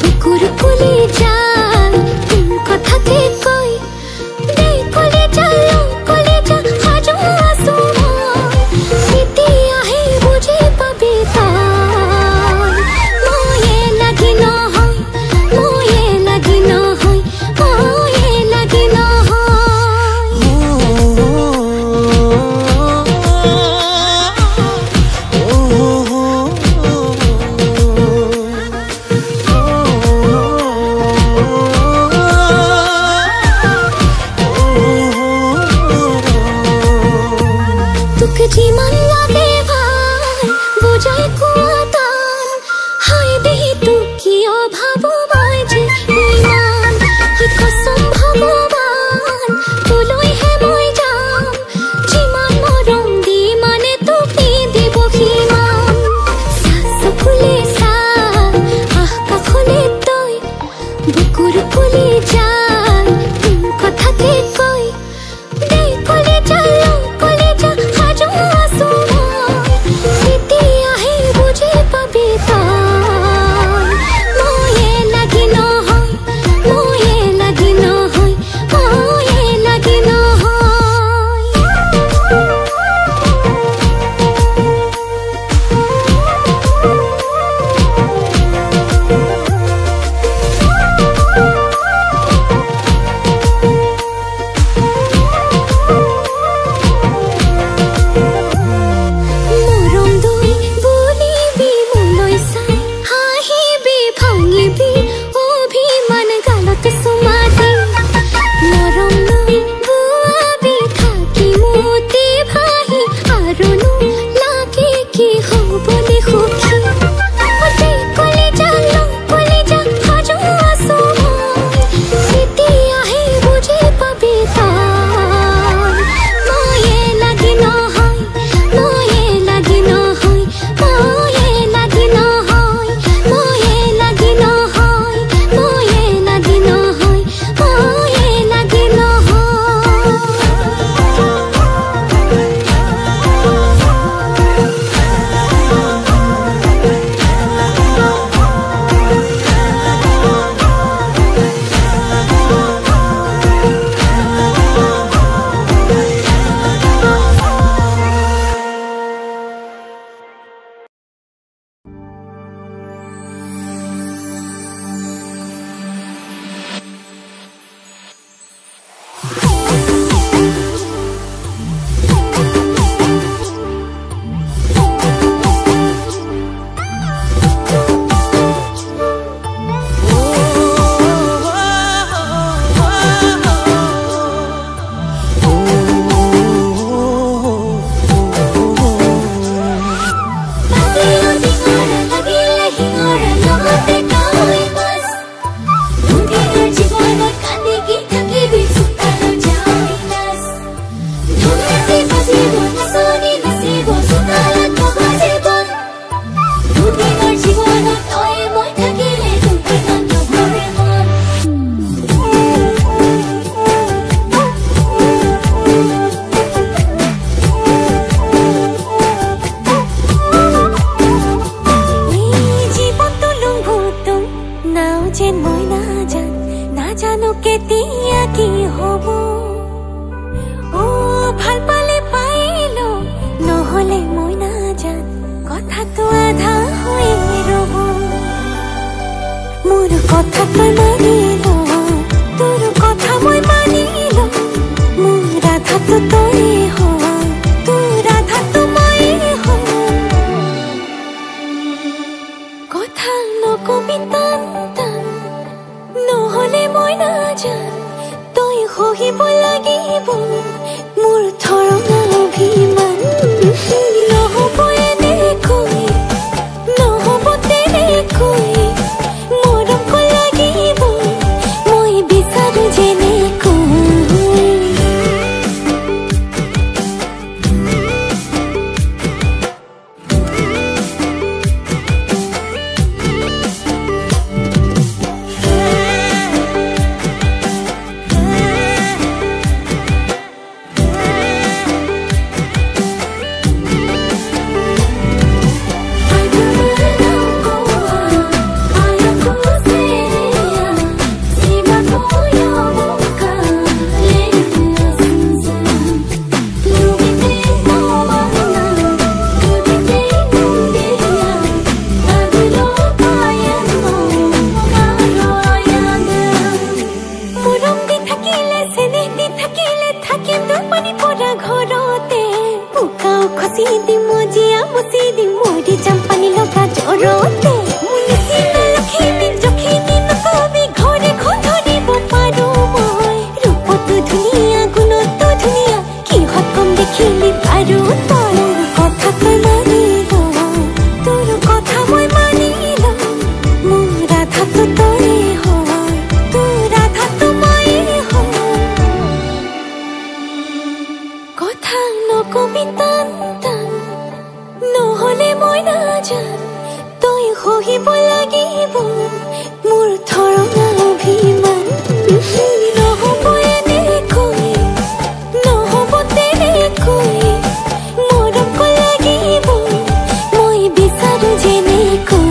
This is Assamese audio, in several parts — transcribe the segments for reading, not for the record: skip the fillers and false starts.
বুকুর কুলি যায় কোন কথাতে কই দে কুলি চলো কুলি যা হাজো আসো স্মৃতি আহে বুঝে পাবে তাই মোয়ে লাগি না হয় মোয়ে লাগি না হয় মোয়ে লাগি না जीवन लागे भार बुझाई कुआतान हाय देही तू किया भाबो बाजे ईमान हाय कसम भगवान तुलोई है मोय जाम जीवन मरम दी माने तू पी देबो हीमान सास खुले सा आह का खुले तोय बुकुर खुले जाय तुम कथा के कोई दे खुले चलो खुले जा स्मृति आहे बुझे पाबे ताई मोये লাগি না হয় মোয়ে লাগি না হয় মোয়ে লাগি না তো তই হয় তোৰ ৰাধা মই হয় কথা নকবি টান টান নহলে মই নাজান তই সহিব লাগিব মোৰ ধৰণা অভিমান নহব এনেকৈ নহব তেনেকৈ মৰম লাগিব মই বিচাৰো যেনেকৈ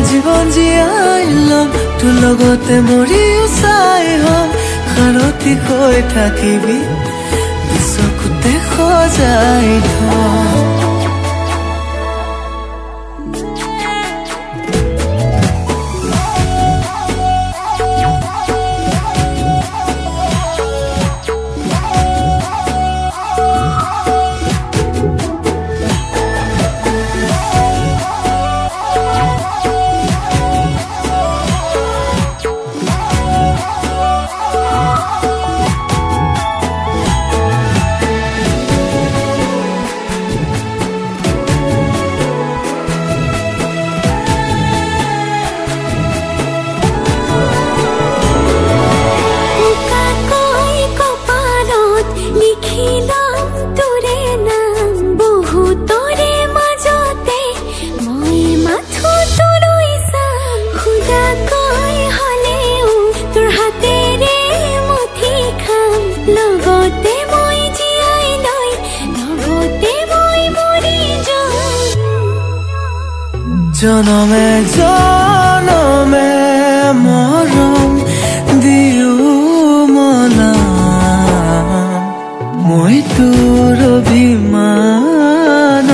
জীৱন জীয়াই লম তোৰ লগতে মৰিও চাই হম সাৰথি হৈ থাকিবি বিশ্বকোতে সজাই থম জনমে জনমে মৰম দিও মনাম মই তোৰ অভিমান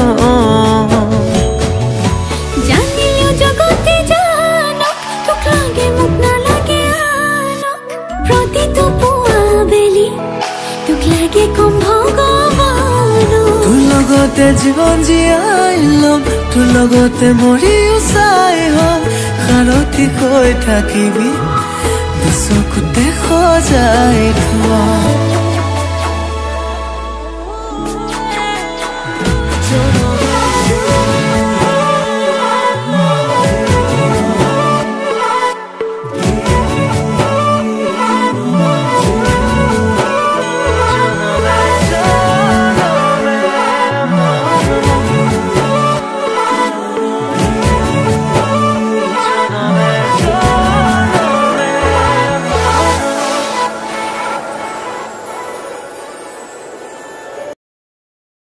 জানিও জগতে জানক তোক লাগে মোক নালাগে আনক প্ৰতিটো পুৱা বেলি তোক লাগে কম ভগৱান তোৰ লগতে জীৱন জীয়াই লম তোৰ লগতে মৰিও চাই হম সাৰথি হৈ থাকিবি বিশ্বকোতে সজাই